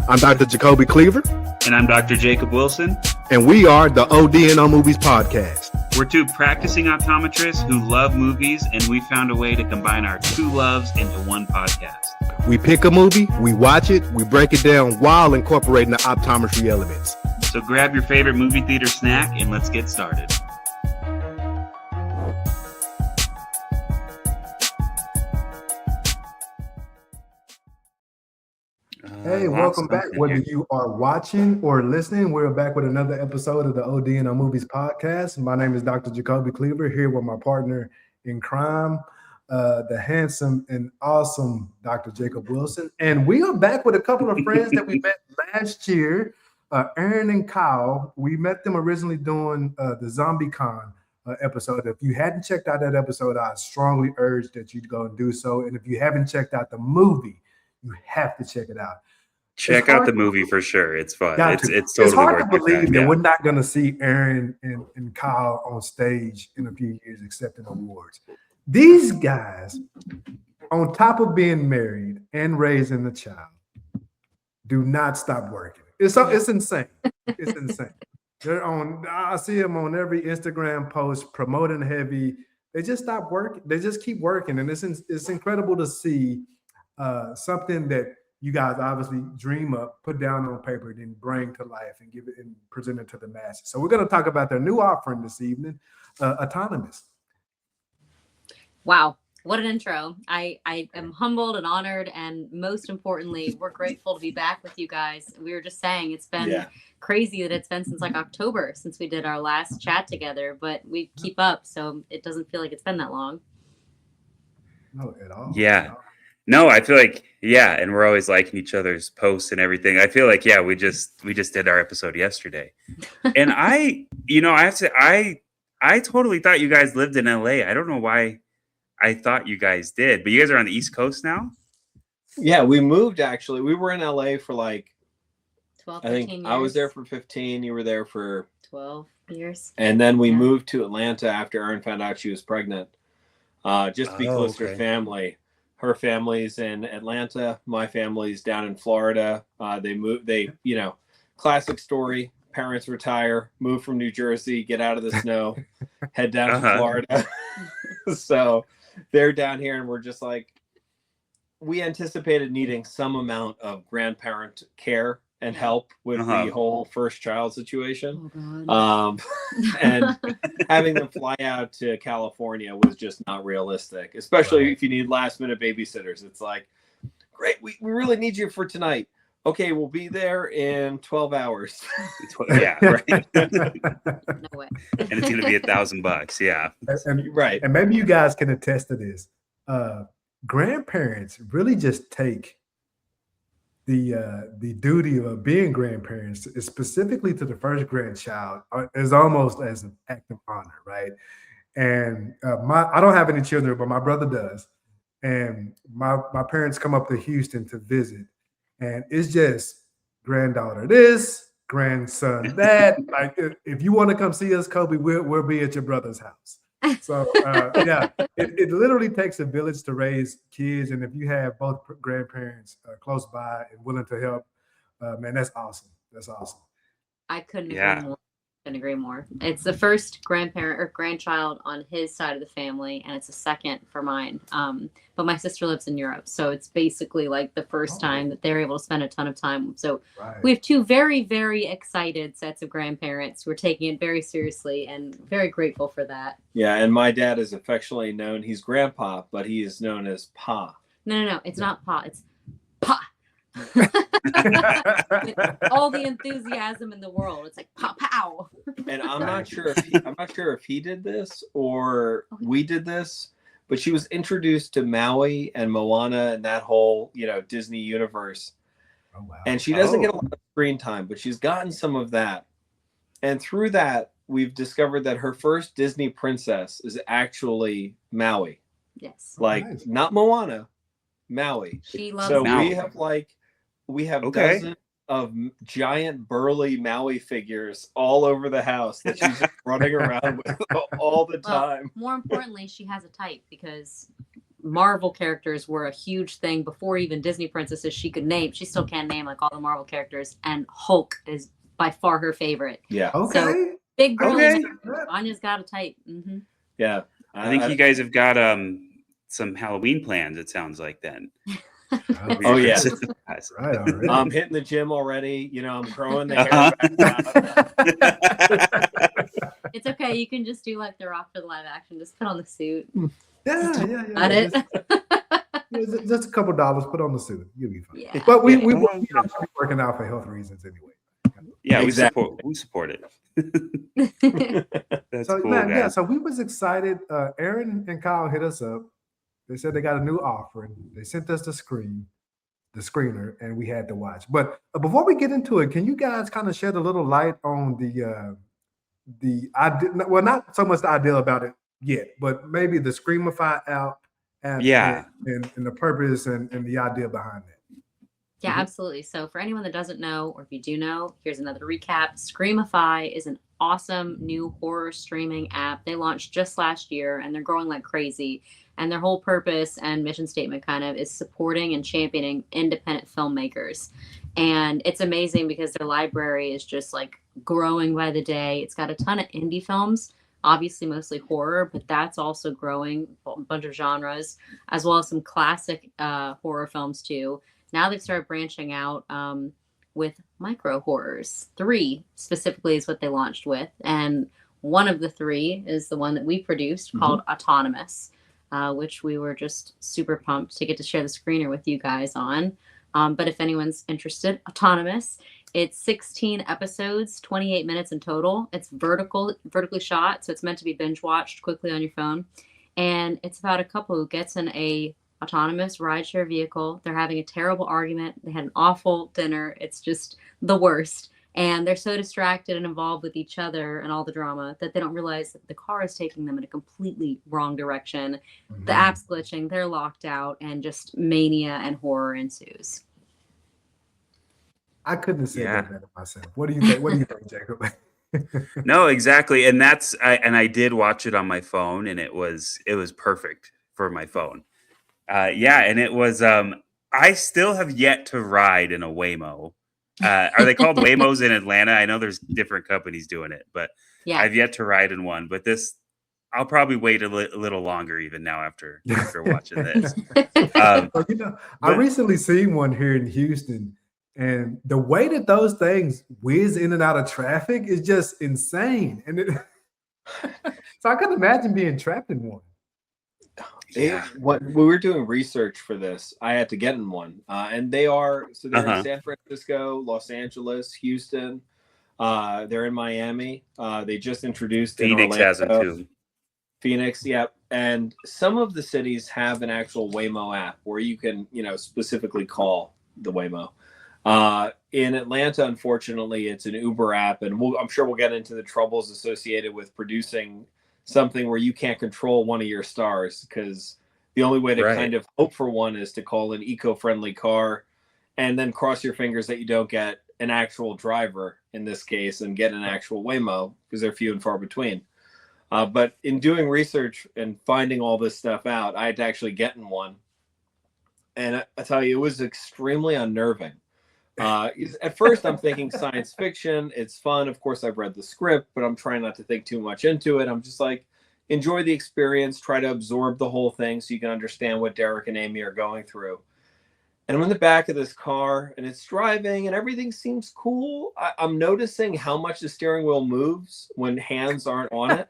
I'm Dr. Jacoby Cleaver. And I'm Dr. Jacob Wilson. And we are the OD'ing on Movies podcast. We're two practicing optometrists who love movies, and we found a way to combine our two loves into one podcast. We pick a movie, we watch it, we break it down while incorporating the optometry elements. So grab your favorite movie theater snack and let's get started. Hey, welcome back. Whether you are watching or listening, we're back with another episode of the OD'ing on Movies podcast. My name is Dr. Jacoby Cleaver, here with my partner in crime, the handsome and awesome Dr. Jacob Wilson. And we are back with a couple of friends that we met last year, Erin and Kyle. We met them originally doing the Zombie Con episode. If you hadn't checked out that episode, I strongly urge that you go and do so. And if you haven't checked out the movie, you have to check it out. Check out the movie for sure. It's fun. It's totally hard worth to believe it. that we're not going to see Erin and Kyle on stage in a few years accepting awards. These guys, on top of being married and raising a child, do not stop working. It's insane. It's insane. They're on. I see them on every Instagram post promoting heavy. They just stop working. They just keep working, and it's incredible to see something that you guys obviously dream up, put down on paper, then bring to life and give it and present it to the masses. So we're going to talk about their new offering this evening, Autonomous. Wow, what an intro. I am humbled and honored, and most importantly, we're grateful to be back with you guys. We were just saying it's been crazy that it's been since like October since we did our last chat together, but we keep up, so it doesn't feel like it's been that long. No, at all. Yeah. No, I feel like, and we're always liking each other's posts and everything. I feel like, we just did our episode yesterday. And I have to say, I totally thought you guys lived in LA. I don't know why I thought you guys did, but you guys are on the East Coast now? Yeah, we moved actually. We were in LA for like 12, I think 15 years. I was there for 15, you were there for 12 years. And then we moved to Atlanta after Erin found out she was pregnant. Just to be close to her family. Her family's in Atlanta. My family's down in Florida. Classic story. Parents retire, move from New Jersey, get out of the snow, head down to Florida. So they're down here, and we're just like, we anticipated needing some amount of grandparent care and help with the whole first child situation. And having them fly out to California was just not realistic, especially if you need last minute babysitters. It's like, great, we really need you for tonight. Okay, we'll be there in 12 hours. Yeah, right. No way. And it's going to be $1,000. Yeah. And maybe you guys can attest to this. Grandparents really just take the duty of being grandparents, specifically to the first grandchild, is almost as an act of honor, right? And I don't have any children, but my brother does. And my parents come up to Houston to visit, and it's just granddaughter this, grandson that. Like, if you want to come see us, Kobe, we'll be at your brother's house. So it literally takes a village to raise kids, and if you have both grandparents close by and willing to help, man, that's awesome. That's awesome. I couldn't agree more. It's the first grandparent or grandchild on his side of the family, and it's the second for mine. But my sister lives in Europe, so it's basically like the first time that they're able to spend a ton of time. So we have two very, very excited sets of grandparents who are taking it very seriously, and very grateful for that. Yeah, and my dad is affectionately known. He's Grandpa, but he is known as Pa. No, it's not Pa. It's Pa. All the enthusiasm in the world. It's like pow pow. And I'm not sure if he did this or we did this, but she was introduced to Maui and Moana and that whole Disney universe. Oh, wow. And she doesn't get a lot of screen time, but she's gotten some of that. And through that, we've discovered that her first Disney princess is actually Maui. Yes. Like not Moana, Maui. She loves Maui. We have dozens of giant burly Maui figures all over the house that she's just running around with all the time. More importantly, she has a type because Marvel characters were a huge thing before even Disney princesses she could name. She still can't name like all the Marvel characters, and Hulk is by far her favorite. Yeah. Okay. So big girly Okay. Anya's got a type. Mm-hmm. Yeah. I think you guys have got some Halloween plans, it sounds like then. Oh, yeah. Right already. I'm hitting the gym already. You know, I'm growing the hair back out. It's okay. You can just do like The Rock for the live action. Just put on the suit. Yeah. Got it. Just a couple dollars, put on the suit. You'll be fine. Yeah. But we Yeah. will be working out for health reasons anyway. Yeah, Exactly. we support it. That's So cool, man, guys. yeah, so we was excited. Erin and Kyle hit us up. They said they got a new offering. They sent us the screener, and we had to watch. But before we get into it, can you guys kind of shed a little light on the idea? Well, not so much the idea about it yet, but maybe the Screamify app and the purpose and the idea behind it. Yeah, absolutely. So for anyone that doesn't know, or if you do know, here's another recap. Screamify is an awesome new horror streaming app. They launched just last year and they're growing like crazy. And their whole purpose and mission statement kind of is supporting and championing independent filmmakers. And it's amazing because their library is just like growing by the day. It's got a ton of indie films, obviously mostly horror, but that's also growing, a bunch of genres, as well as some classic horror films too. Now they've started branching out with micro horrors. 3 specifically is what they launched with. And one of the 3 is the one that we produced called Autonomous, which we were just super pumped to get to share the screener with you guys on. But if anyone's interested, Autonomous, it's 16 episodes, 28 minutes in total. It's vertically shot, so it's meant to be binge watched quickly on your phone. And it's about a couple who gets in a autonomous rideshare vehicle. They're having a terrible argument. They had an awful dinner. It's just the worst. And they're so distracted and involved with each other and all the drama that they don't realize that the car is taking them in a completely wrong direction. Mm-hmm. The app's glitching, they're locked out, and just mania and horror ensues. I couldn't have said that better myself. What do you think? What do you think, Jacob? No, exactly. And I did watch it on my phone, and it was perfect for my phone. And it was I still have yet to ride in a Waymo. Are they called Waymos in Atlanta? I know there's different companies doing it, but Yeah. I've yet to ride in one. But this, I'll probably wait a little longer even now after watching this. I recently seen one here in Houston, and the way that those things whiz in and out of traffic is just insane. And so I couldn't imagine being trapped in one. When we were doing research for this, I had to get in one, and they're in San Francisco, Los Angeles, Houston. They're in Miami. They just introduced Phoenix has them too. Phoenix, yep. And some of the cities have an actual Waymo app where you can, specifically call the Waymo. In Atlanta, unfortunately, it's an Uber app, and I'm sure we'll get into the troubles associated with producing something where you can't control one of your stars, because the only way to kind of hope for one is to call an eco-friendly car and then cross your fingers that you don't get an actual driver in this case and get an actual Waymo, because they're few and far between. But in doing research and finding all this stuff out, I had to actually get in one. And I tell you, it was extremely unnerving. At first, I'm thinking science fiction. It's fun. Of course, I've read the script, but I'm trying not to think too much into it. I'm just like, enjoy the experience, try to absorb the whole thing so you can understand what Derek and Amy are going through. And I'm in the back of this car, and it's driving, and everything seems cool. I'm noticing how much the steering wheel moves when hands aren't on it,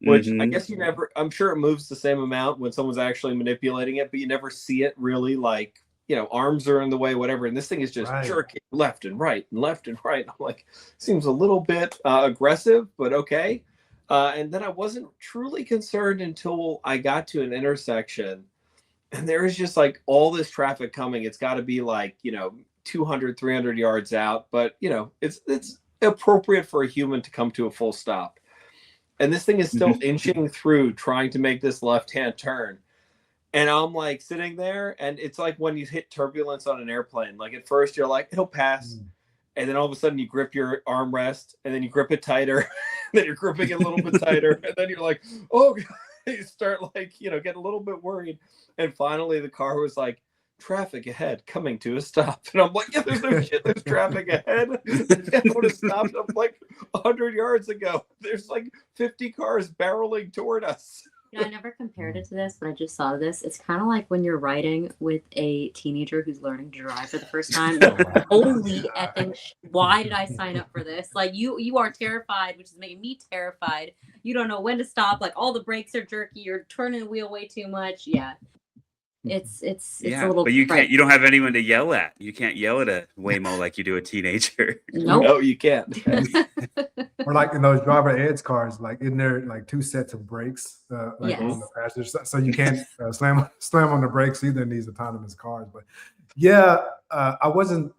which I guess I'm sure it moves the same amount when someone's actually manipulating it, but you never see it really, like, arms are in the way, whatever. And this thing is just jerking left and right and left and right. I'm like, seems a little bit aggressive, but okay. And then I wasn't truly concerned until I got to an intersection, and there is just like all this traffic coming. It's got to be like, 200, 300 yards out, but it's appropriate for a human to come to a full stop. And this thing is still inching through, trying to make this left-hand turn. And I'm like sitting there, and it's like when you hit turbulence on an airplane. Like at first you're like, it'll pass. And then all of a sudden you grip your armrest, and then you grip it tighter. Then you're gripping it a little bit tighter. And then you're like, oh, God. you start like, get a little bit worried. And finally the car was like, traffic ahead, coming to a stop. And I'm like, yeah, there's no shit, there's traffic ahead. I would have stopped up like 100 yards ago. There's like 50 cars barreling toward us. I never compared it to this, but I just saw this. It's kind of like when you're riding with a teenager who's learning to drive for the first time. Holy effing! Why did I sign up for this? Like you are terrified, which is making me terrified. You don't know when to stop. Like all the brakes are jerky. You're turning the wheel way too much. Yeah, it's a little. But you can't. You don't have anyone to yell at. You can't yell at a Waymo like you do a teenager. Nope. No, you can't. Or like in those driver ed's cars, like in there, like 2 sets of brakes, like Yes. on the passenger side, so you can't slam on the brakes either in these autonomous cars. But yeah, I wasn't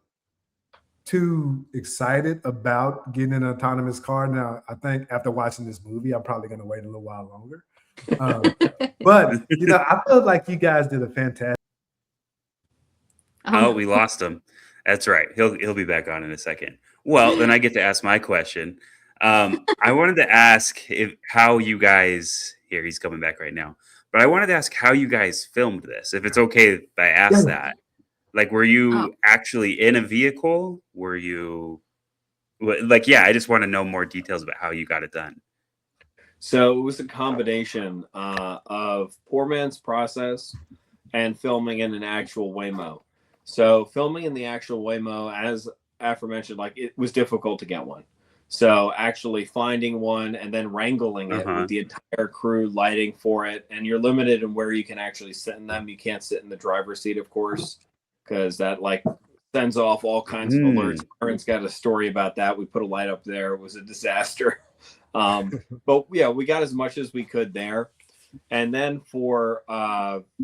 too excited about getting an autonomous car. Now I think after watching this movie, I'm probably going to wait a little while longer. But I feel like you guys did a fantastic. Oh, we lost him. That's right. He'll be back on in a second. Well, then I get to ask my question. I wanted to ask how you guys here. He's coming back right now, but I wanted to ask how you guys filmed this. If it's okay if I ask that, like, were you actually in a vehicle? Were you like? Yeah, I just want to know more details about how you got it done. So it was a combination of poor man's process and filming in an actual Waymo. So filming in the actual Waymo, as aforementioned, like it was difficult to get one. So actually finding one and then wrangling it with the entire crew, lighting for it, and you're limited in where you can actually sit in them. You can't sit in the driver's seat, of course, because that like sends off all kinds of alerts. Aaron's got a story about that. We put a light up there. It was a disaster. But yeah, we got as much as we could there. And then for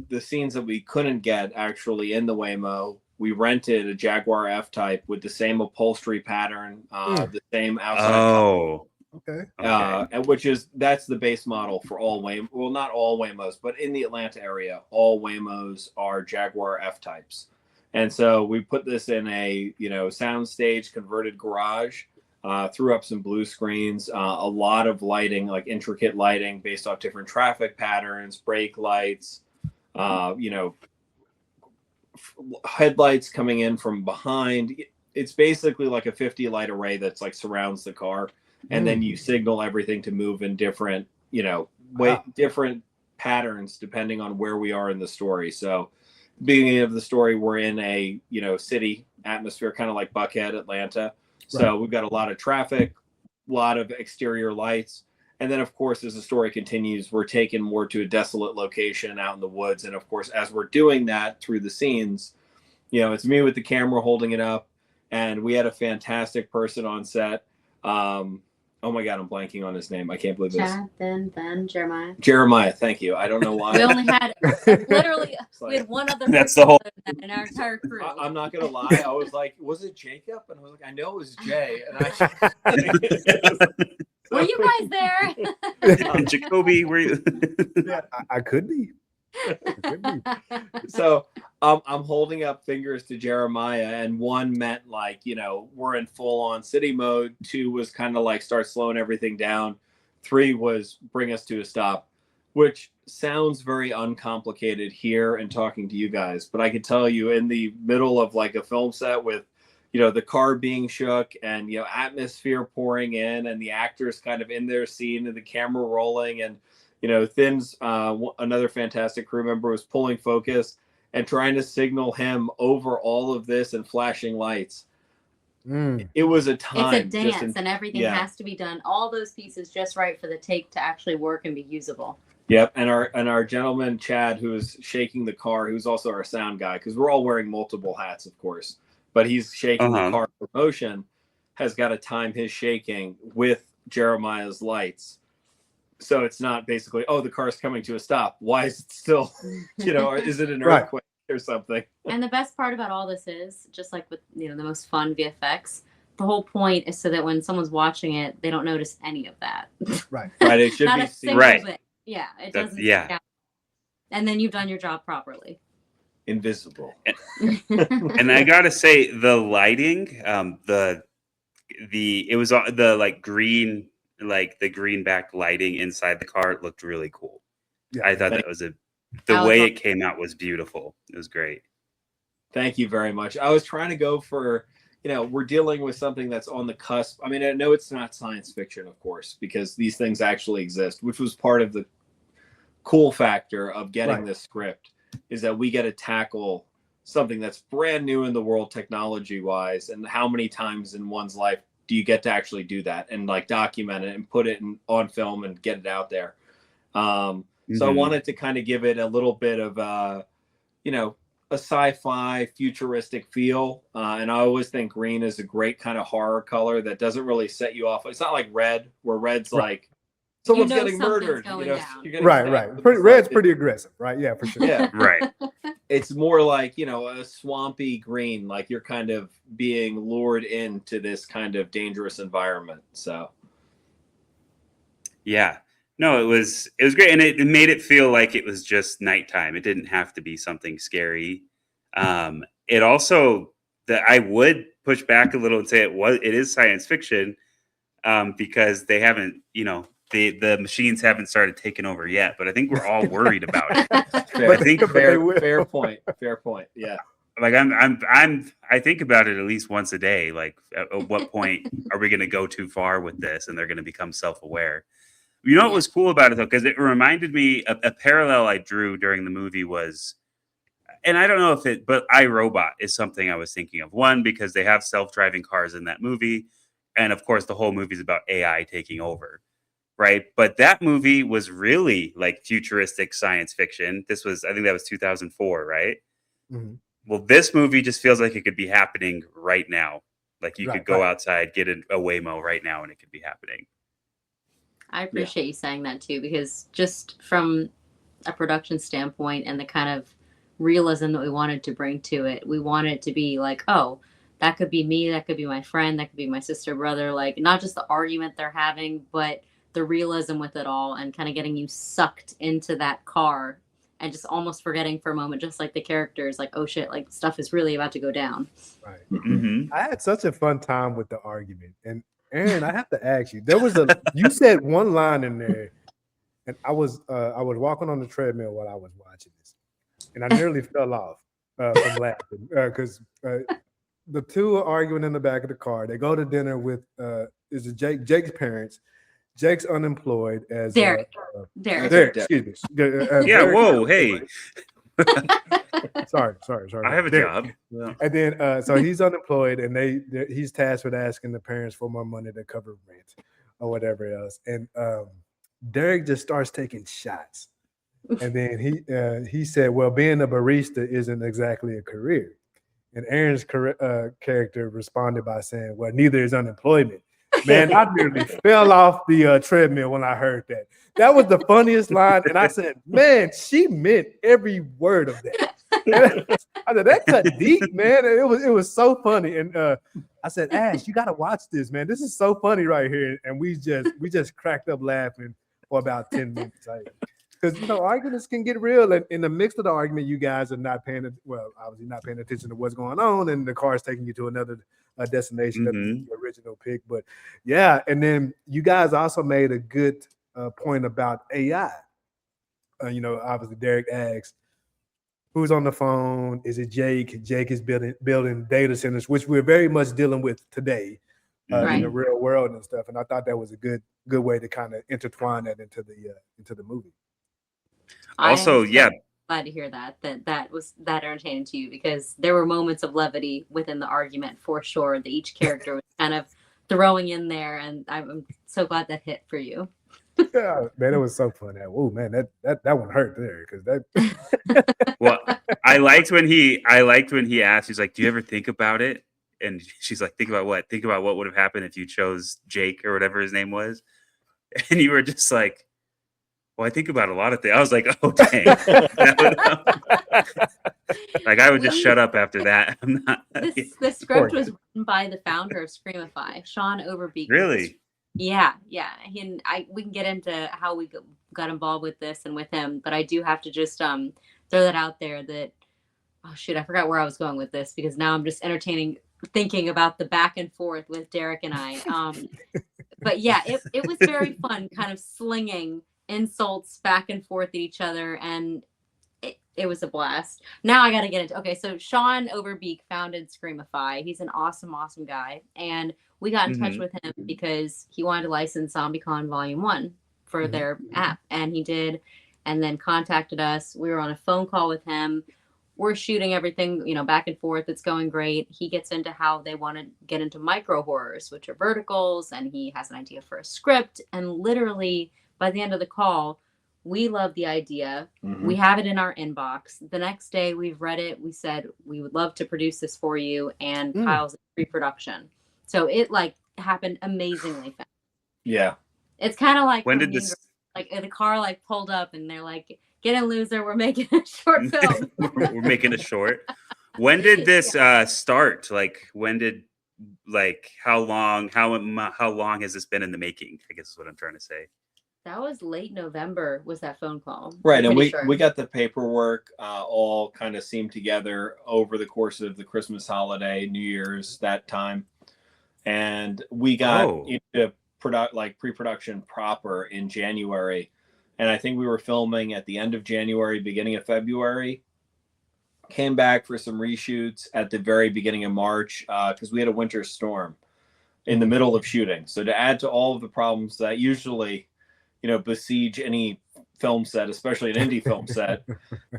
the scenes that we couldn't get actually in the Waymo, we rented a Jaguar F-Type with the same upholstery pattern, the same outside. Oh, Okay. That's the base model for all Waymo. Well, not all Waymos, but in the Atlanta area, all Waymos are Jaguar F-Types. And so we put this in a soundstage converted garage. Threw up some blue screens, a lot of lighting, like intricate lighting based off different traffic patterns, brake lights, headlights coming in from behind. It's basically like a 50 light array that's like surrounds the car, and then you signal everything to move in different, different patterns depending on where we are in the story. So, beginning of the story, we're in a city atmosphere, kind of like Buckhead, Atlanta. So we've got a lot of traffic, a lot of exterior lights. And then, of course, as the story continues, we're taken more to a desolate location out in the woods. And, of course, as we're doing that through the scenes, it's me with the camera holding it up. And we had a fantastic person on set. Oh, my God, I'm blanking on his name. I can't believe this. Ben, Jeremiah. Jeremiah, thank you. I don't know why. We only had, literally, we had one other That's person the whole- in our entire crew. I'm not going to lie. I was like, was it Jacob? And I was like, I know it was Jay. And Were you guys there? Jacoby, were you? Yeah, I could be. So I'm holding up fingers to Jeremiah, and one meant like, we're in full on city mode. 2 was kind of like start slowing everything down. 3 was bring us to a stop, which sounds very uncomplicated here and talking to you guys. But I could tell you in the middle of like a film set with, the car being shook and, atmosphere pouring in and the actors kind of in their scene and the camera rolling and, Thin's another fantastic crew member was pulling focus and trying to signal him over all of this and flashing lights. It was a time. It's a dance, and everything has to be done. All those pieces just right for the take to actually work and be usable. Yep, and our gentleman Chad, who is shaking the car, who's also our sound guy, because we're all wearing multiple hats, of course, but he's shaking the car for motion, has got to time his shaking with Jeremiah's lights. So it's not basically, the car's coming to a stop. Why is it still, or is it an earthquake or something? And the best part about all this is, just like with, the most fun VFX, the whole point is so that when someone's watching it, they don't notice any of that. Right. Right. It should Not be a seen. single Right. bit. Yeah. It doesn't. Yeah. And then you've done your job properly. Invisible. And I gotta say, the lighting, it was the like green, like the green back lighting inside the car looked really cool. Yeah. I thought that was the way it came out was beautiful. It was great. Thank you very much. I was trying to go for, we're dealing with something that's on the cusp. I mean, I know it's not science fiction, of course, because these things actually exist, which was part of the cool factor of getting this script, is that we get to tackle something that's brand new in the world technology wise. And how many times in one's life do you get to actually do that and like document it and put it on film and get it out there? So I wanted to kind of give it a little bit of, a sci-fi futuristic feel. And I always think green is a great kind of horror color that doesn't really set you off. It's not like red, where red's like, someone's getting murdered. Right. Red's pretty aggressive, right? Yeah, for sure. Yeah. Right. It's more like, a swampy green, like you're kind of being lured into this kind of dangerous environment. So. Yeah. No, it was great. And it made it feel like it was just nighttime. It didn't have to be something scary. It also, that I would push back a little and say it is science fiction, because they haven't, the machines haven't started taking over yet, but I think we're all worried about it. Fair point. Yeah. Like I think about it at least once a day. Like at what point are we going to go too far with this and they're going to become self-aware? You know what was cool about it though, because it reminded me a parallel I drew during the movie was, and I don't know but iRobot is something I was thinking of. One, because they have self-driving cars in that movie, and of course the whole movie is about AI taking over, right? But that movie was really like futuristic science fiction. I think that was 2004, right? Mm-hmm. Well, this movie just feels like it could be happening right now. Like you could go outside, get a Waymo right now, and it could be happening. I appreciate you saying that too, because just from a production standpoint and the kind of realism that we wanted to bring to it, we wanted it to be like, oh, that could be me, that could be my friend, that could be my sister, brother, like not just the argument they're having, but the realism with it all and kind of getting you sucked into that car and just almost forgetting for a moment, just like the characters, like, oh shit, like stuff is really about to go down. Right. Mm-hmm. I had such a fun time with the argument. And Erin, I have to ask you, you said one line in there, and I was walking on the treadmill while I was watching this, and I nearly fell off from laughing because the two are arguing in the back of the car. They go to dinner with Jake's parents. Jake's unemployed as Derek. Excuse me. Derek, whoa, hey. Sorry. I have a job. Yeah. And then so he's unemployed, and he's tasked with asking the parents for more money to cover rent or whatever else. And Derek just starts taking shots. And then he said, well, being a barista isn't exactly a career. And Erin's character responded by saying, well, neither is unemployment. Man, I nearly fell off the treadmill when I heard that. That was the funniest line. And I said, man, she meant every word of that. I said, that cut deep, man. And it was so funny. And I said, Ash, you got to watch this, man. This is so funny right here. And we just cracked up laughing for about 10 minutes. Because, arguments can get real. And in the mix of the argument, you guys are obviously not paying attention to what's going on. And the car is taking you to another destination. Mm-hmm. That's the original pick. But yeah, and then you guys also made a good point about AI. Obviously Derek asked, who's on the phone? Is it Jake? Jake is building data centers, which we're very much dealing with today in the real world and stuff. And I thought that was a good way to kind of intertwine that into the movie. Also, glad to hear that was that entertaining to you, because there were moments of levity within the argument for sure that each character was kind of throwing in there, and I'm so glad that hit for you. Yeah, man, it was so fun. Oh man, that one hurt there because that. Well, I liked when he asked. He's like, "Do you ever think about it?" And she's like, "Think about what? Think about what would have happened if you chose Jake or whatever his name was." And you were just like, well, I think about a lot of things. I was like, oh, dang. Like, I would just shut up after that. I'm not. The script was written by the founder of Screamify, Sean Overbeek. Really? Yeah. We can get into how we got involved with this and with him, but I do have to just throw that out there that, oh, shoot, I forgot where I was going with this, because now I'm just thinking about the back and forth with Derek and I. But yeah, it was very fun kind of slinging insults back and forth at each other, and it was a blast. Now I got to get into, okay, so Sean Overbeek founded Screamify. He's an awesome guy, and we got in touch with him because he wanted to license ZombieCon Volume 1 for their app, and he did, and then contacted us. We were on a phone call with him. We're shooting everything, back and forth. It's going great. He gets into how they want to get into micro horrors, which are verticals, and he has an idea for a script, and literally by the end of the call, we love the idea. We have it in our inbox. The next day we've read it. We said, we would love to produce this for you. And Kyle's in pre-production. So it happened amazingly fast. Yeah. It's kind of like when did this the car pulled up and they're like, get in, loser, we're making a short film. we're making a short. When did this start? When did how long has this been in the making? I guess is what I'm trying to say. That was late November, was that phone call. Right. And we got the paperwork all kind of seamed together over the course of the Christmas holiday, New Year's, that time. And we got into pre-production proper in January. And I think we were filming at the end of January, beginning of February. Came back for some reshoots at the very beginning of March because we had a winter storm in the middle of shooting. So to add to all of the problems that usually besiege any film set, especially an indie film set,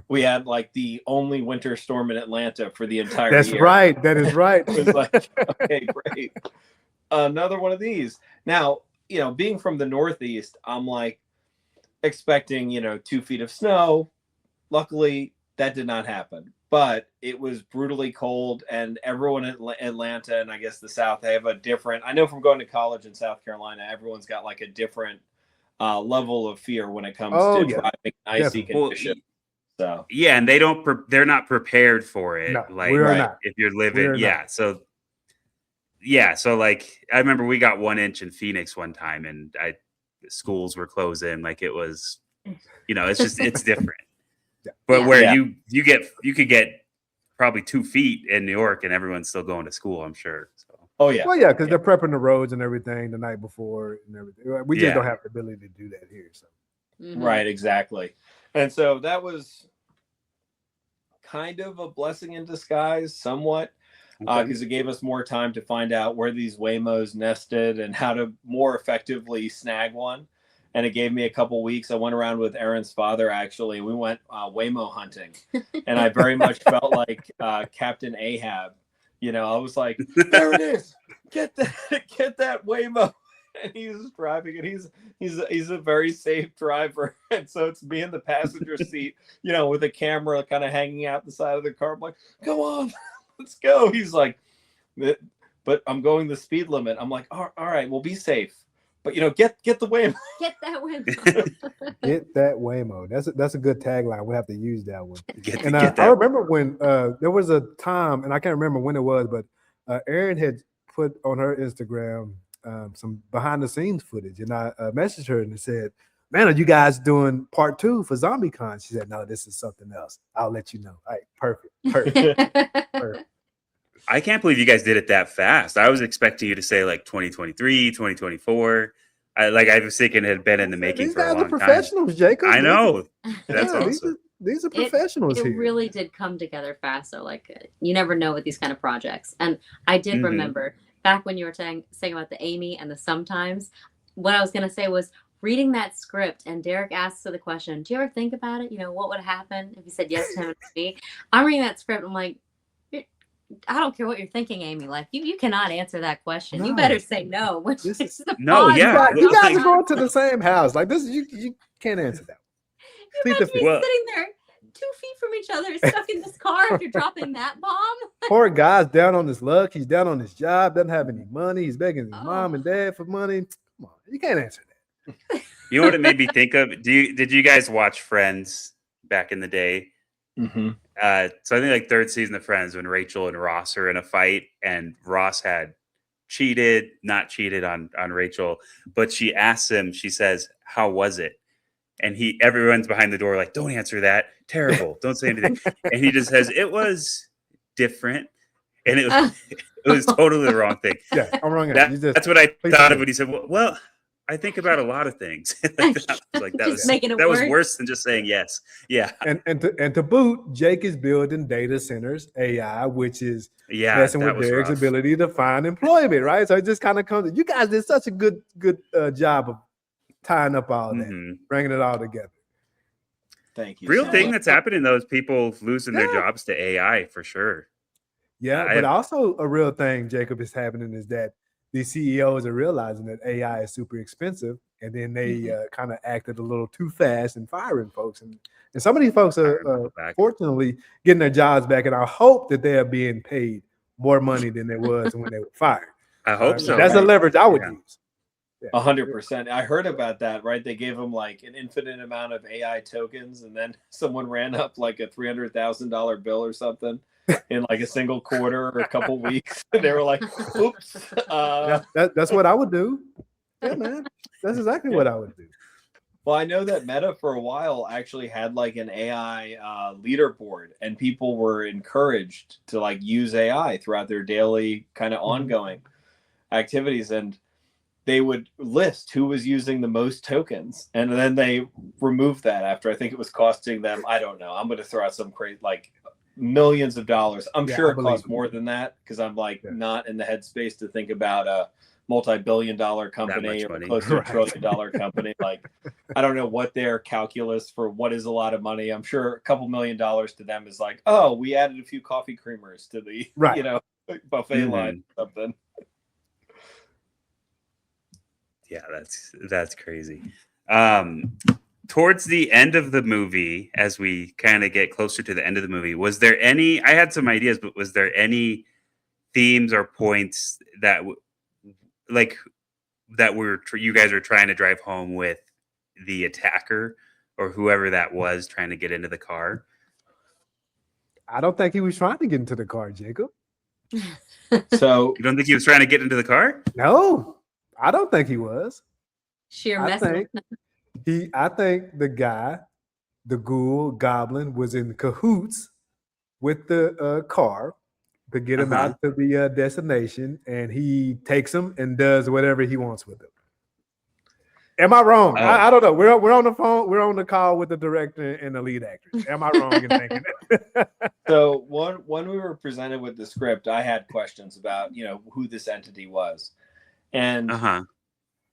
we had the only winter storm in Atlanta for the entire year. That's right. That is right. It was okay, great. Another one of these. Now, being from the Northeast, I'm expecting, 2 feet of snow. Luckily, that did not happen. But it was brutally cold, and everyone in Atlanta and I guess the South, they have a different, I know from going to college in South Carolina, everyone's got a different level of fear when it comes to driving in icy conditions. So yeah, and they're not prepared for it. No, we're not. If you're living, So I remember we got 1 inch in Phoenix one time, and schools were closing. It was, it's different. But where you could get probably 2 feet in New York, and everyone's still going to school, I'm sure. So. Oh yeah. Well, yeah, because they're prepping the roads and everything the night before and everything. We just don't have the ability to do that here. So. Right, exactly. And so that was kind of a blessing in disguise, somewhat, because it gave us more time to find out where these Waymos nested and how to more effectively snag one. And it gave me a couple weeks. I went around with Erin's father, actually, and we went Waymo hunting. And I very much felt like Captain Ahab. I was like, there it is. Get that Waymo. And he's driving, and he's a very safe driver. And so it's me in the passenger seat, with a camera kind of hanging out the side of the car. I'm like, go on, let's go. He's like, but I'm going the speed limit. I'm like, all right, we'll be safe. But get the Waymo. Get that Waymo. Get that Waymo. That's a good tagline. We'll have to use that one. I remember when there was a time, and I can't remember when it was, but Erin had put on her Instagram some behind the scenes footage, and I messaged her and said, "Man, are you guys doing part 2 for ZombieCon?" She said, "No, this is something else. I'll let you know." All right, perfect. I can't believe you guys did it that fast. I was expecting you to say 2023, 2024. I was thinking it had been in the making for a long time. These guys are professionals, Jacob. I know. That's awesome. These are professionals it here. It really did come together fast. So you never know with these kind of projects. And I did remember back when you were saying about the Amy and the sometimes, what I was going to say was reading that script, and Derek asks her the question, do you ever think about it? What would happen if you said yes to him and me? I'm reading that script. I'm like, I don't care what you're thinking, Amy. You cannot answer that question. No. You better say no. You guys are going to the same house. This, you can't answer that. You better be sitting there 2 feet from each other, stuck in this car after dropping that bomb. Poor guy's down on his luck. He's down on his job. Doesn't have any money. He's begging his mom and dad for money. Come on, you can't answer that. You know what it made me think of? Did you guys watch Friends back in the day? Mm-hmm. So I think 3rd season of Friends, when Rachel and Ross are in a fight, and Ross had not cheated on Rachel, but she asks him, she says, "How was it?" And everyone's behind the door don't answer that. Terrible. Don't say anything. And he just says, "It was different." And it was totally the wrong thing. Yeah, I'm wrong. That's what I thought of when he said, well, I think about a lot of things. Like that Just was making it that was worse. worse than just saying yes. Yeah. And to boot, Jake is building data centers, AI, which is Yeah. messing That with was Derek's rough. ability to find employment, right? So it just kind of comes. You guys did such a good job of tying up all that, Mhm. bringing it all together. Thank you. Real so thing much. that's happening though is people losing their Yeah. jobs to AI for sure. Yeah, I but have- also a real thing, Jacob, is happening is that these CEOs are realizing that AI is super expensive, and then they kind of acted a little too fast in firing folks. And some of these folks are back. fortunately getting their jobs back, and I hope that they are being paid more money than they was when they were fired. I hope so. That's a leverage I would Yeah. use. 100%. I heard about that, right? They gave them like an infinite amount of AI tokens, and then someone ran up like a $300,000 bill or something in like a single quarter or a couple weeks. And they were like, oops. That's what I would do. Yeah, man. That's exactly what I would do. Well, I know that Meta for a while actually had like an AI leaderboard, and people were encouraged to like use AI throughout their daily kind of ongoing activities. And they would list who was using the most tokens, and then they removed that after I think it was costing them, I don't know, I'm going to throw out some crazy, like millions of dollars. I'm sure it costs more than that, because I'm like not in the headspace to think about a multi-billion-dollar company or close to $1 trillion company. Like, I don't know what their calculus for what is a lot of money. I'm sure a couple $1 million to them is like, oh, we added a few coffee creamers to the buffet line or something. Yeah, that's crazy. Towards the end of the movie, as we kind of get closer to the end of the movie, was there any? I had some ideas, but was there any themes or points that, you guys are trying to drive home with the attacker or whoever that was trying to get into the car? I don't think he was trying to get into the car, Jacob. So you don't think he was trying to get into the car? No, I don't think he was. Sheer I think the guy, the ghoul goblin, was in cahoots with the car to get him out to the destination, and he takes him and does whatever he wants with him. Am I wrong? I don't know. We're on the phone. We're on the call with the director and the lead actor. Am I wrong in thinking that? So when we were presented with the script, I had questions about who this entity was, and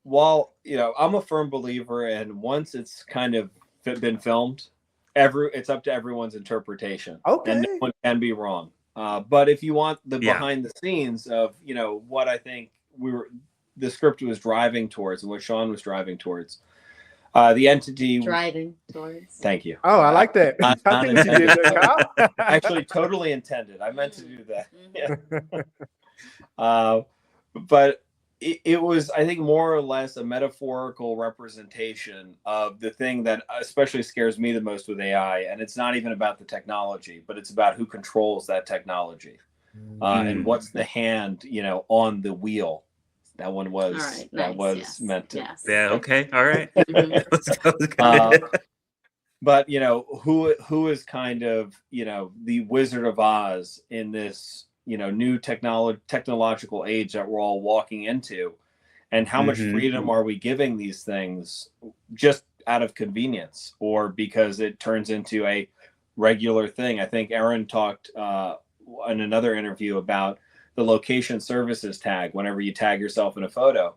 while I'm a firm believer, and once it's kind of been filmed, it's up to everyone's interpretation. Okay, and no one can be wrong. But if you want the behind the scenes of what I think the script was driving towards and what Sean was driving towards, the entity driving towards. Thank you. Oh, I like that. I think you did that, Kyle. Actually, totally intended. I meant to do that. Yeah. But it was, I think, more or less a metaphorical representation of the thing that especially scares me the most with AI. And it's not even about the technology, but it's about who controls that technology and what's the hand, on the wheel. That one was meant to. Yes. Yeah. Okay. All right. But who is kind of the Wizard of Oz in this new technological age that we're all walking into, and how much freedom are we giving these things just out of convenience or because it turns into a regular thing? I think Erin talked in another interview about the location services tag whenever you tag yourself in a photo,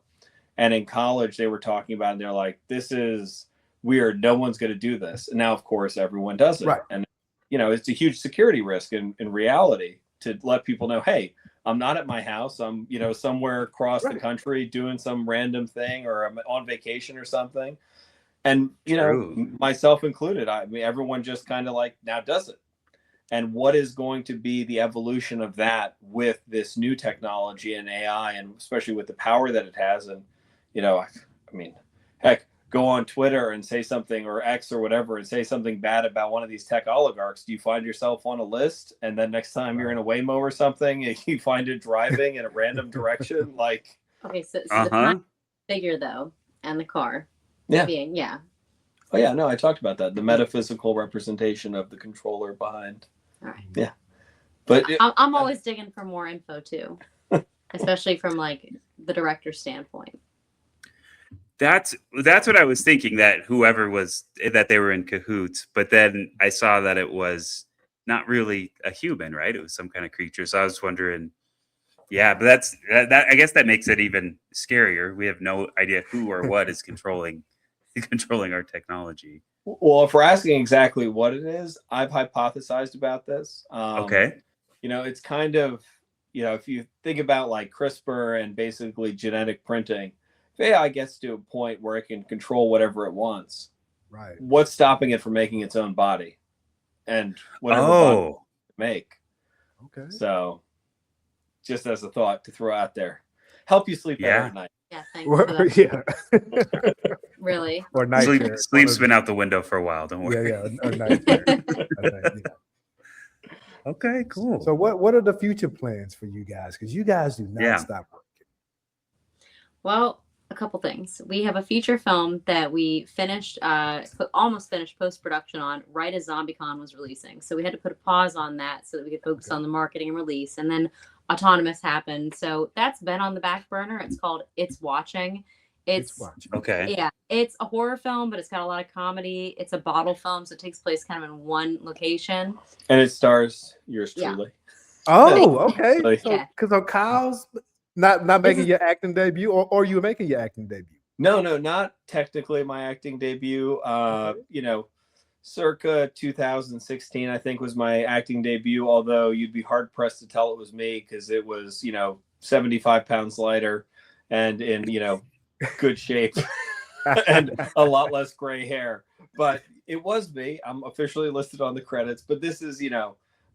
and in college they were talking about, and they're like, this is weird, no one's going to do this. And now of course everyone does it, right? And it's a huge security risk in reality to let people know, hey, I'm not at my house, I'm somewhere across the country doing some random thing, or I'm on vacation or something. And myself included, I mean, everyone just kind of like now does it. And what is going to be the evolution of that with this new technology and AI, and especially with the power that it has? And I mean, heck, go on Twitter and say something, or X or whatever, and say something bad about one of these tech oligarchs. Do you find yourself on a list, and then next time you're in a Waymo or something, you find it driving in a random direction? Like, okay, so the figure though, and the car, being oh yeah, no, I talked about that, the metaphysical representation of the controller behind. All right. Yeah, but I'm always digging for more info too, especially from like the director's standpoint. That's what I was thinking, that that they were in cahoots, but then I saw that it was not really a human, right? It was some kind of creature. So I was wondering, yeah, but that I guess that makes it even scarier. We have no idea who or what is controlling our technology. Well, if we're asking exactly what it is, I've hypothesized about this. Okay. It's kind of, if you think about like CRISPR and basically genetic printing, if AI gets to a point where it can control whatever it wants, Right. what's stopping it from making its own body and whatever body it make? Okay. So just as a thought to throw out there, help you sleep better at night. Yeah, thanks for that. Yeah. Really. Or night chair. Sleep's been out the window for a while. Don't worry. Yeah, or night chair. I think, yeah. Okay, cool. So what are the future plans for you guys? Because you guys do not stop working. Well, a couple things. We have a feature film that we almost finished post-production on right as ZombieCon was releasing. So we had to put a pause on that so that we could focus on the marketing and release. And then Autonomous happened. So that's been on the back burner. It's called It's Watching. It's okay. Yeah, it's a horror film, but it's got a lot of comedy. It's a bottle film, so it takes place kind of in one location. And it stars yours truly. Oh, okay. Yeah. So Kyle's not making your acting debut, or you making your acting debut? No, not technically my acting debut. Circa 2016, I think, was my acting debut, although you'd be hard pressed to tell it was me because it was, 75 pounds lighter and in, good shape and a lot less gray hair. But it was me. I'm officially listed on the credits, but this is,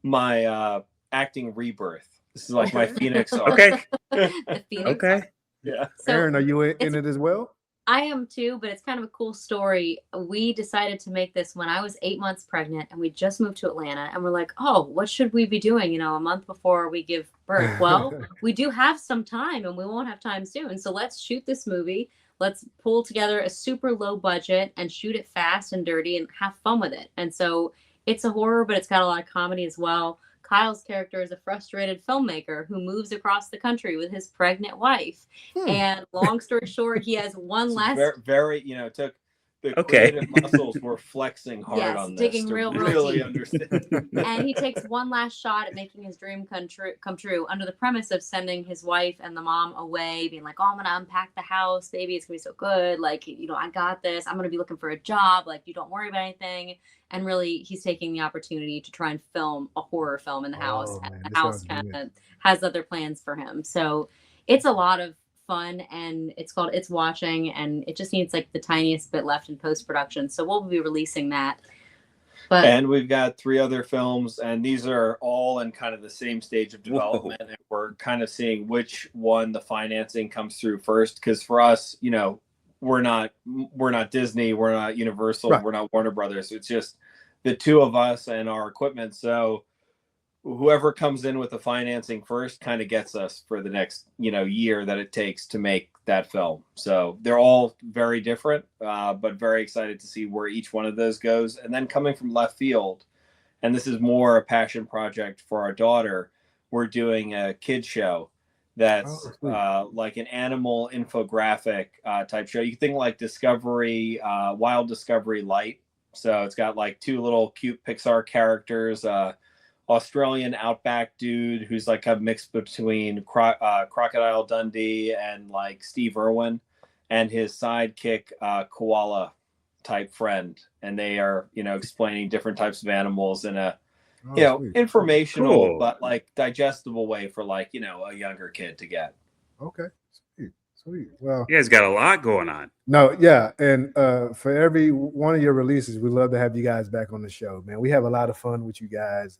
my acting rebirth. This is like my Phoenix arc. Okay. The Phoenix Okay. arc. Yeah. So Erin, are you in it as well? I am too, but it's kind of a cool story. We decided to make this when I was 8 months pregnant, and we just moved to Atlanta, and we're like, oh, what should we be doing, a month before we give birth? Well, we do have some time, and we won't have time soon. So let's shoot this movie. Let's pull together a super low budget and shoot it fast and dirty and have fun with it. And so it's a horror, but it's got a lot of comedy as well. Kyle's character is a frustrated filmmaker who moves across the country with his pregnant wife. And long story short, he has one last very took the creative muscles were flexing hard on this digging to real really deep. understand. And he takes one last shot at making his dream come true under the premise of sending his wife and the mom away, being like, oh, I'm gonna unpack the house, baby, it's gonna be so good, like, I got this, I'm gonna be looking for a job, like, you don't worry about anything. And really, he's taking the opportunity to try and film a horror film in the house. Man, the house kind of has other plans for him. So it's a lot of fun, and it's called It's Watching, and it just needs like the tiniest bit left in post-production. So we'll be releasing that. And we've got 3 other films, and these are all in kind of the same stage of development. And we're kind of seeing which one the financing comes through first. Because for us, we're not Disney, we're not Universal, we're not Warner Brothers. It's just the 2 of us and our equipment. So whoever comes in with the financing first kind of gets us for the next, year that it takes to make that film. So they're all very different, but very excited to see where each one of those goes. And then coming from left field, and this is more a passion project for our daughter, we're doing a kid show that's like an animal infographic type show. You can think like Discovery, Wild Discovery Light. So it's got like 2 little cute Pixar characters, Australian outback dude who's like a mix between Crocodile Dundee and like Steve Irwin, and his sidekick koala type friend, and they are explaining different types of animals in a informational but like digestible way for like a younger kid to get. Okay, sweet. Well, you guys got a lot going on. No, yeah, and for every one of your releases, we love to have you guys back on the show, man. We have a lot of fun with you guys.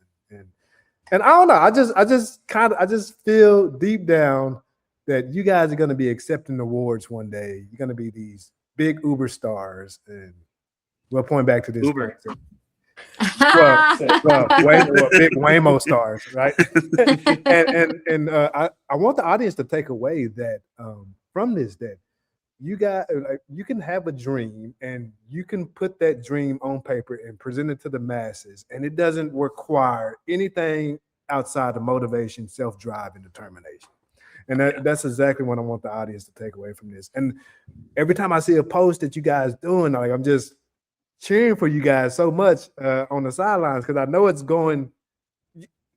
And I don't know. I just feel deep down that you guys are going to be accepting awards one day. You're going to be these big Uber stars, and we'll point back to this. Uber. Big Waymo stars, right? and I want the audience to take away that from this, that you can have a dream, and you can put that dream on paper and present it to the masses, and it doesn't require anything outside of motivation, self-drive, and determination. And that's exactly what I want the audience to take away from this. And every time I see a post that you guys doing, like I'm just cheering for you guys so much on the sidelines because I know it's going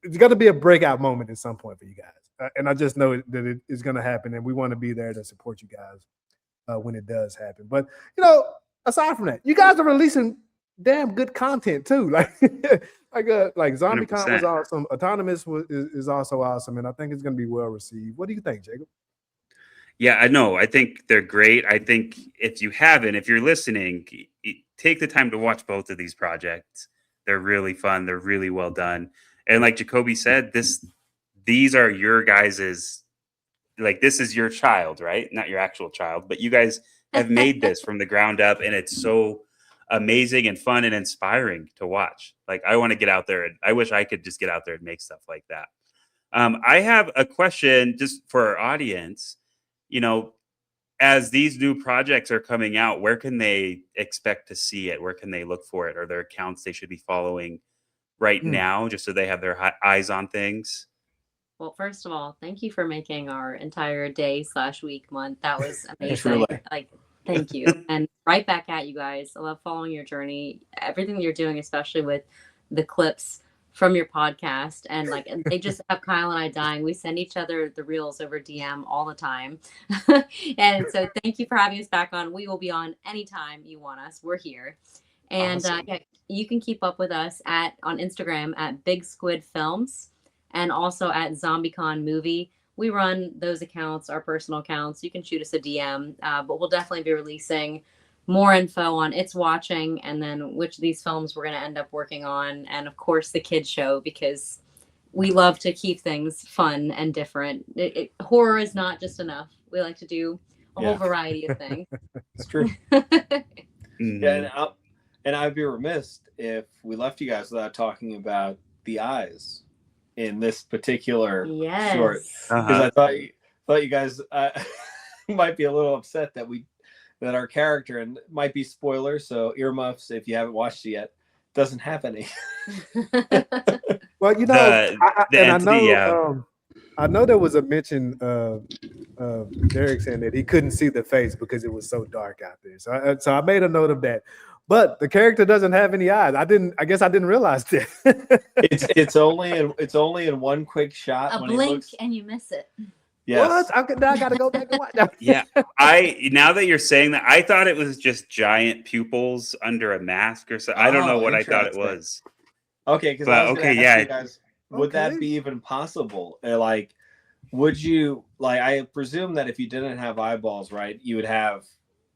to be a breakout moment at some point for you guys. And I just know that it is going to happen, and we want to be there to support you guys when it does happen. But, aside from that, you guys are releasing damn good content too. Like ZombieCon was awesome. Autonomous is also awesome, and I think it's going to be well received. What do you think, Jacob? Yeah, I know. I think they're great. I think if you're listening, take the time to watch both of these projects. They're really fun. They're really well done. And like Jacoby said, these are your guys's, like, this is your child, right? Not your actual child, but you guys have made this from the ground up, and it's so amazing and fun and inspiring to watch. Like, I want to get out there, and I wish I could just get out there and make stuff like that. I have a question just for our audience. As these new projects are coming out, where can they expect to see it? Where can they look for it? Are there accounts they should be following right now just so they have their eyes on things? Well, first of all, thank you for making our entire day/week month. That was amazing. Like, thank you. And right back at you guys. I love following your journey, everything that you're doing, especially with the clips from your podcast. And they just have Kyle and I dying. We send each other the reels over DM all the time. And so thank you for having us back on. We will be on anytime you want us. We're here. And awesome. You can keep up with us on Instagram at Big Squid Films and also at ZombieCon Movie. We run those accounts, our personal accounts. You can shoot us a DM, but we'll definitely be releasing more info on It's Watching and then which of these films we're going to end up working on. And of course, the kids show, because we love to keep things fun and different. Horror is not just enough. We like to do a whole variety of things. It's true. Yeah, and I'd be remiss if we left you guys without talking about the eyes in this particular short. Because I thought you guys might be a little upset that our character, and it might be spoilers, so earmuffs if you haven't watched it yet, doesn't have any. Well, I know there was a mention of Derek saying that he couldn't see the face because it was so dark out there. So I made a note of that. But the character doesn't have any eyes. I guess I didn't realize that. it's only in one quick shot. A blink and you miss it. Yes. What? Now I gotta go back and watch that. Yeah. Now that you're saying that, I thought it was just giant pupils under a mask or something. I don't know what I thought it was. Okay, because I was gonna ask you guys, would that be even possible? Would you I presume that if you didn't have eyeballs, right, you would have,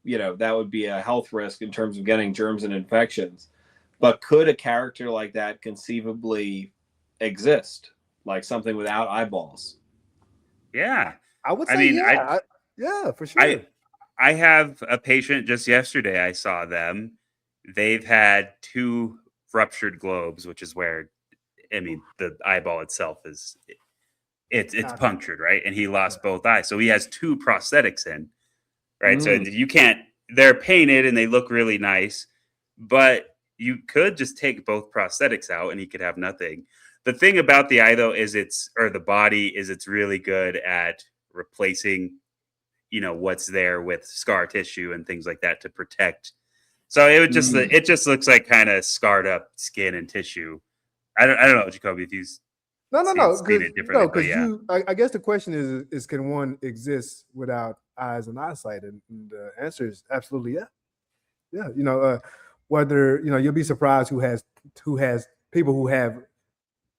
that would be a health risk in terms of getting germs and infections. But could a character like that conceivably exist, like something without eyeballs? Yeah, I would say yeah, for sure. I have a patient just yesterday. I saw them. They've had 2 ruptured globes, which is where, the eyeball itself is, it's punctured, right? And he lost both eyes. So he has 2 prosthetics in, right? So you can't, they're painted and they look really nice, but you could just take both prosthetics out and he could have nothing. The thing about the eye, though, is the body is it's really good at replacing, what's there with scar tissue and things like that to protect. So it just looks like kind of scarred up skin and tissue. I don't know, Jacoby, if you seen it differently. I guess the question is can one exist without eyes and eyesight? And the answer is absolutely yeah. Whether you'll be surprised who has people who have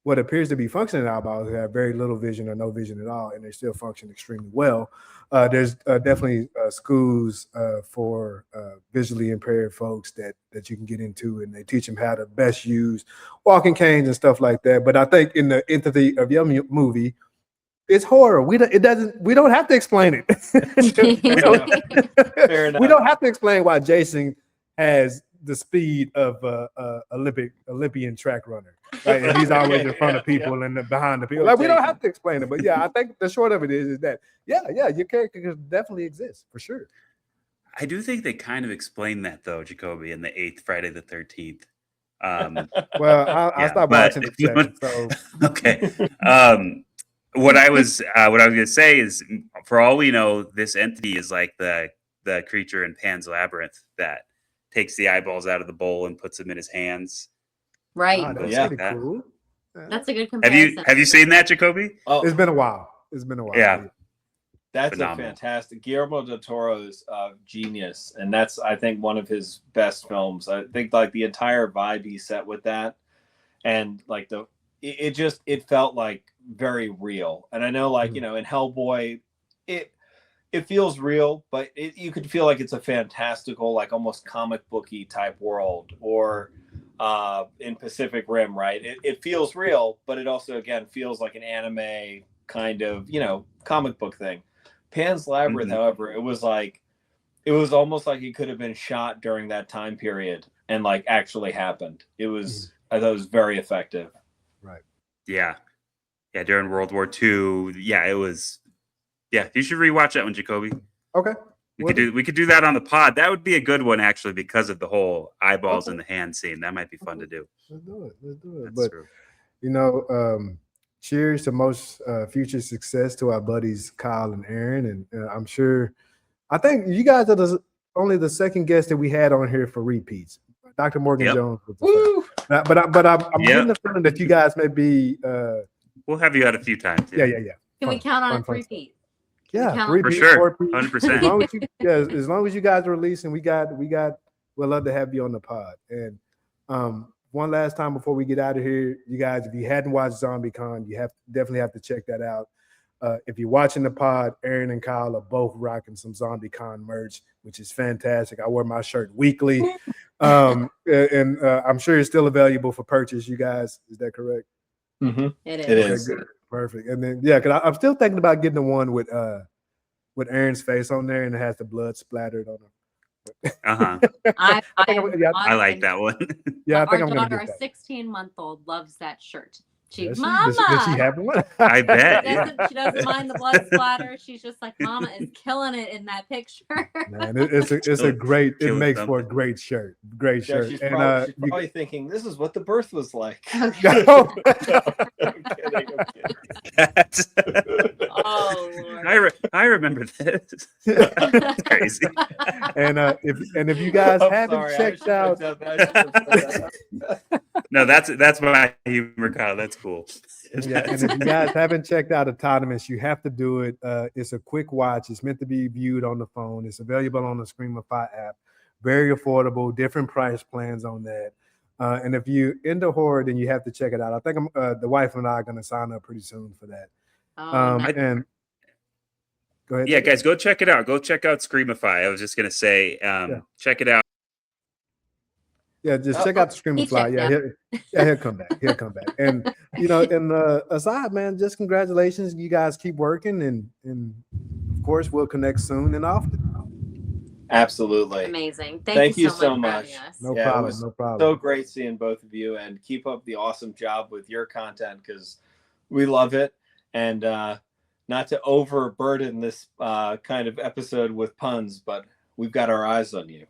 what appears to be functioning eyeballs who have very little vision or no vision at all, and they still function extremely well. There's definitely schools for visually impaired folks that you can get into, and they teach them how to best use walking canes and stuff like that. But I think in the entity of your movie, it's horror. We don't have to explain it. We don't have to explain why Jason has the speed of Olympian track runner, right? And he's always in front of people and behind the people. We don't have to explain it, but yeah, I think the short of it is that your character can definitely exist for sure. I do think they kind of explained that though, Jacoby, in the 8th Friday the 13th. Well, I stopped watching the second, so okay. what I was gonna say is, for all we know, this entity is like the creature in Pan's Labyrinth that takes the eyeballs out of the bowl and puts them in his hands. Right. Ah, that's Yeah. pretty cool. That's a good Have comparison. you seen that, Jacoby? Oh, It's been a while. Yeah. that's Phenomenal. a fantastic Guillermo del Toro's genius, and that's, I think, one of his best films. I think like the entire vibe he set with that, and like it felt like very real. And I know, like, you know, in Hellboy, it feels real, but you could feel like it's a fantastical, like almost comic booky type world, or in Pacific Rim, right? It feels real, but it also, again, feels like an anime kind of, you know, comic book thing. Pan's Labyrinth, however, it was almost like it could have been shot during that time period and like actually happened. I thought it was very effective. Right. Yeah. During World War II. Yeah, it was. Yeah, you should rewatch that one, Jacoby. Okay. We could do that on the pod. That would be a good one, actually, because of the whole eyeballs in the hand scene. That might be fun to do. Let's do it. That's But true. you know, cheers to most future success to our buddies Kyle and Erin, and I'm sure. I think you guys are only the second guest that we had on here for repeats. Dr. Morgan Jones was the first. But I'm getting the feeling that you guys may be. We'll have you out a few times. Yeah. Can we count on fun a repeat? Yeah, For repeat, sure, 4P. 100%. As long as you guys are releasing, we'd love to have you on the pod. And one last time before we get out of here, you guys, if you hadn't watched ZombieCon, you definitely have to check that out. If you're watching the pod, Erin and Kyle are both rocking some ZombieCon merch, which is fantastic. I wear my shirt weekly, and I'm sure it's still available for purchase. You guys, is that correct? Mm-hmm. It is. It is. Okay, good. Perfect. And then because I'm still thinking about getting the one with Erin's face on there and it has the blood splattered on her. I like that one. Yeah, I think our I'm gonna daughter, get a that. 16-month-old, loves that shirt. Does Mama. does she have one? I bet. She doesn't mind the blood splatter. She's just like, Mama is killing it in that picture. Man, it's a great. It Kill makes for a something. great shirt. Great Yeah, shirt. she's And probably thinking, this is what the birth was like. No. I'm kidding. That's- Oh, Lord. I remember this. That's crazy. and if you guys I'm haven't sorry, I checked shouldn't have out, done that. I shouldn't have said No, that's my humor, Kyle. That's cool. yeah, and if you guys haven't checked out Autonomous, you have to do it. It's a quick watch. It's meant to be viewed on the phone. It's available on the Screamify app. Very affordable, different price plans on that. And if you're into horror, then you have to check it out. I think the wife and I are going to sign up pretty soon for that. Oh, nice. And go ahead. Yeah, guys, go check it out. Go check out Screamify. I was just gonna say, check it out. Yeah, just check out the Screamify. Yeah, he'll come back. He'll come back. And and aside, man, just congratulations. You guys keep working, and of course we'll connect soon and often. Absolutely. Amazing. Thank you so so much. much. For having us. No Yeah, it problem. was No problem. So great seeing both of you, and keep up the awesome job with your content because we love it. And not to overburden this kind of episode with puns, but we've got our eyes on you.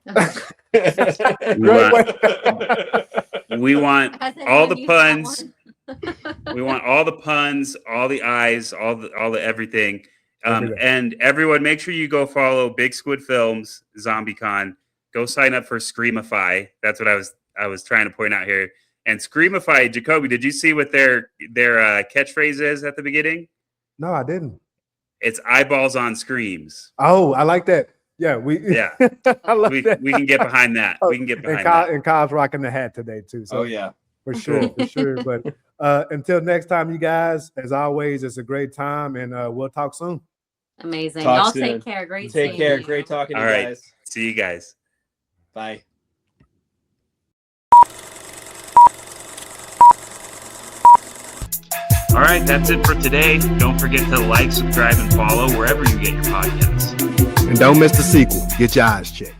We want Has all anyone the used that puns. one? We want all the puns, all the eyes, all the everything. Everything. And everyone, make sure you go follow Big Squid Films, ZombieCon. Go sign up for Screamify. That's what I was trying to point out here. And Screamify, Jacoby, did you see what their catchphrase is at the beginning? No, I didn't. It's eyeballs on screams. Oh, I like that. Yeah, Yeah, I like that. we can get behind that. We can get and behind Kyle, that. and Kyle's rocking the hat today too. So Oh yeah. for sure. But until next time, you guys, as always, it's a great time, and we'll talk soon. Amazing. Talk Y'all soon. take care. Great Take seeing care. you. Great talking to All you right. guys. See you guys. Bye. All right, that's it for today. Don't forget to like, subscribe, and follow wherever you get your podcasts. And don't miss the sequel. Get your eyes checked.